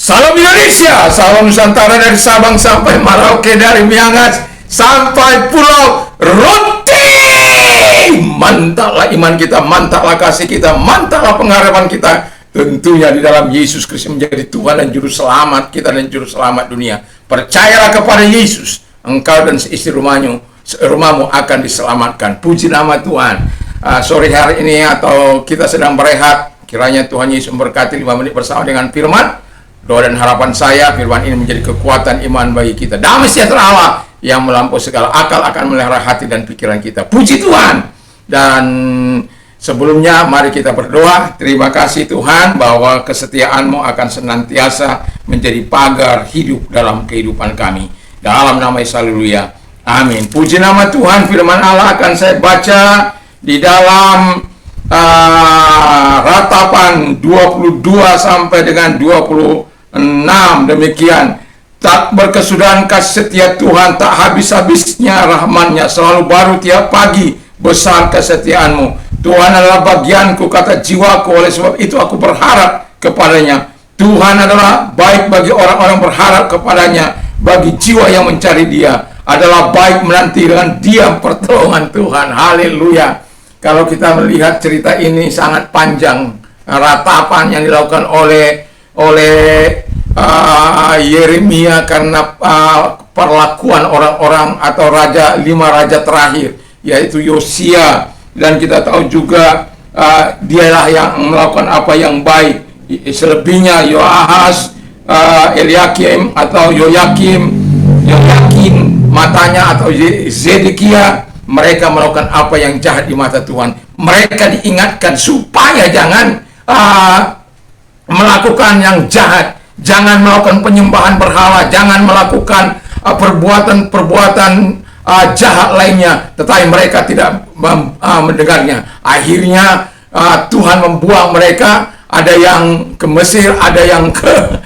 Salam Indonesia, salam Nusantara dari Sabang sampai Merauke, dari Miangas sampai Pulau Rote. Mantaplah iman kita, mantaplah kasih kita, mantaplah pengharapan kita. Tentunya di dalam Yesus Kristus menjadi Tuhan dan Juru Selamat kita dan Juru Selamat dunia. Percayalah kepada Yesus, engkau dan seisi rumahmu akan diselamatkan. Puji nama Tuhan. Sore hari ini atau kita sedang berehat, kiranya Tuhan Yesus memberkati 5 menit bersama dengan firman. Doa dan harapan saya, firman ini menjadi kekuatan iman bagi kita. Damai sejahtera Allah yang melampaui segala akal akan melihara hati dan pikiran kita. Puji Tuhan. Dan sebelumnya mari kita berdoa. Terima kasih Tuhan bahwa kesetiaan-Mu akan senantiasa menjadi pagar hidup dalam kehidupan kami. Dalam nama Yesus, haleluya. Amin. Puji nama Tuhan. Firman Allah akan saya baca di dalam Ratapan 22 sampai dengan 26. Demikian. Tak berkesudahan kasih setia Tuhan, tak habis-habisnya rahman-Nya, selalu baru tiap pagi, besar kesetiaan-Mu. Tuhan adalah bagianku, kata jiwaku, oleh sebab itu aku berharap kepadanya. Tuhan adalah baik bagi orang-orang berharap kepadanya, bagi jiwa yang mencari Dia. Adalah baik menanti dengan diam pertolongan Tuhan. Haleluya. Kalau kita melihat cerita ini sangat panjang, ratapan yang dilakukan oleh Yeremia karena perlakuan orang-orang atau lima raja terakhir, yaitu Yosia, dan kita tahu juga dialah yang melakukan apa yang baik. Selebihnya Yoahaz, Eliakim atau Yoyakim matanya, atau Zedekia, mereka melakukan apa yang jahat di mata Tuhan. Mereka diingatkan supaya jangan melakukan yang jahat, jangan melakukan penyembahan berhala, jangan melakukan perbuatan-perbuatan jahat lainnya, tetapi mereka tidak mendengarnya. Akhirnya Tuhan membuang mereka, ada yang ke Mesir, ada yang ke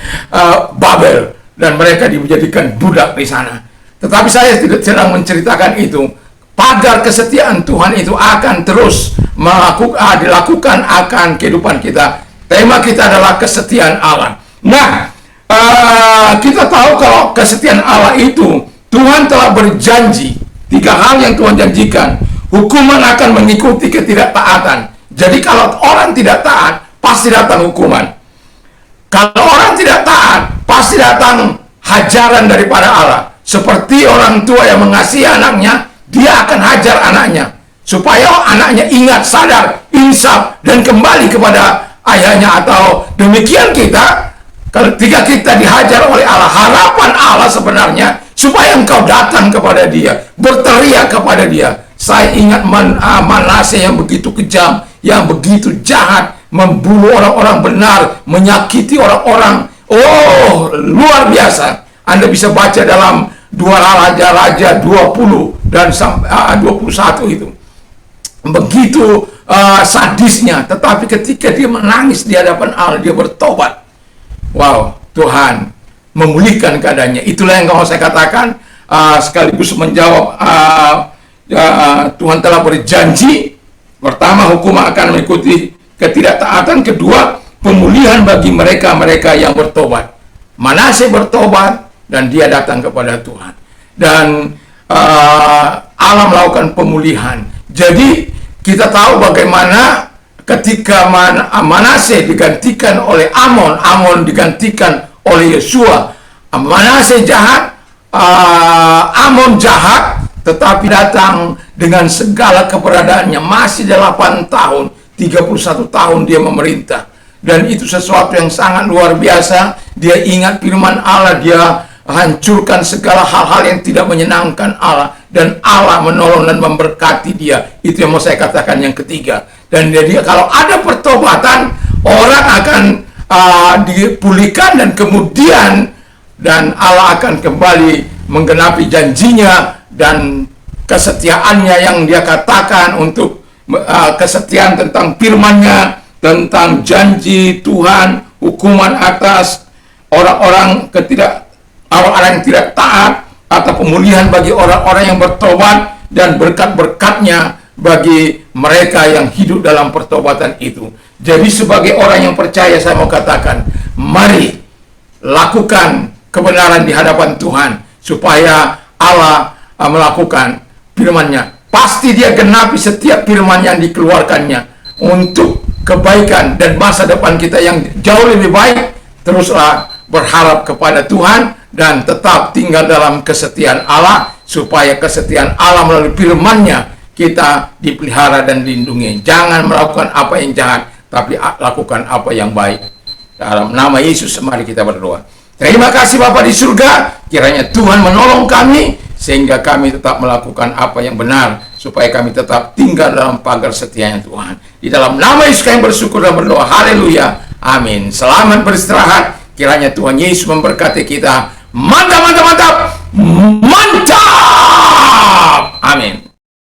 Babel, dan mereka dijadikan budak di sana. Tetapi saya tidak sedang menceritakan itu. Pagar kesetiaan Tuhan itu akan terus dilakukan akan kehidupan kita. Tema kita adalah kesetiaan Allah. Nah, kita tahu kalau kesetiaan Allah itu, Tuhan telah berjanji 3 hal yang Tuhan janjikan. Hukuman akan mengikuti ketidaktaatan. Jadi kalau orang tidak taat, pasti datang hukuman. Kalau orang tidak taat, pasti datang hajaran daripada Allah. Seperti orang tua yang mengasihi anaknya, dia akan hajar anaknya supaya anaknya ingat, sadar, insaf, dan kembali kepada ayahnya. Atau demikian kita, ketika kita dihajar oleh Allah, harapan Allah sebenarnya supaya engkau datang kepada Dia, berteriak kepada Dia. Saya ingat Manase yang begitu kejam, yang begitu jahat, membunuh orang-orang benar, menyakiti orang-orang. Oh, luar biasa. Anda bisa baca dalam 2 Raja-Raja 20 dan 21 itu. Begitu sadisnya, tetapi ketika dia menangis di hadapan Allah, dia bertobat. Wow, Tuhan memulihkan keadaannya. Itulah yang kalau saya katakan, sekaligus menjawab Tuhan telah berjanji. Pertama, hukuman akan mengikuti ketidaktaatan. Kedua, pemulihan bagi mereka-mereka yang bertobat. Manase bertobat dan dia datang kepada Tuhan. Dan Allah melakukan pemulihan. Jadi kita tahu bagaimana ketika Manase digantikan oleh Amon, Amon digantikan oleh Yosua. Manase jahat, Amon jahat, tetapi datang dengan segala keberadaannya. Masih 8 tahun, 31 tahun dia memerintah. Dan itu sesuatu yang sangat luar biasa. Dia ingat firman Allah, dia hancurkan segala hal-hal yang tidak menyenangkan Allah, dan Allah menolong dan memberkati dia. Itu yang mau saya katakan yang ketiga. Dan dia kalau ada pertobatan, orang akan dipulihkan, dan kemudian Allah akan kembali menggenapi janjinya dan kesetiaannya yang dia katakan untuk kesetiaan tentang firman-Nya, tentang janji Tuhan, hukuman atas orang-orang yang tidak taat, atau pemulihan bagi orang-orang yang bertobat, dan berkat-berkatnya bagi mereka yang hidup dalam pertobatan itu. Jadi sebagai orang yang percaya, saya mau katakan, mari melakukan kebenaran di hadapan Tuhan, supaya Allah melakukan firman-Nya. Pasti Dia genapi setiap firman yang dikeluarkannya untuk kebaikan dan masa depan kita yang jauh lebih baik. Teruslah berharap kepada Tuhan dan tetap tinggal dalam kesetiaan Allah, supaya kesetiaan Allah melalui firman-Nya kita dipelihara dan dilindungi. Jangan melakukan apa yang jahat, tapi lakukan apa yang baik. Dalam nama Yesus, mari kita berdoa. Terima kasih Bapa di surga, kiranya Tuhan menolong kami, sehingga kami tetap melakukan apa yang benar, supaya kami tetap tinggal dalam pagar setianya Tuhan. Di dalam nama Yesus kami bersyukur dan berdoa. Haleluya. Amin. Selamat beristirahat. Kiranya Tuhan Yesus memberkati kita. Mantap, mantap, mantap.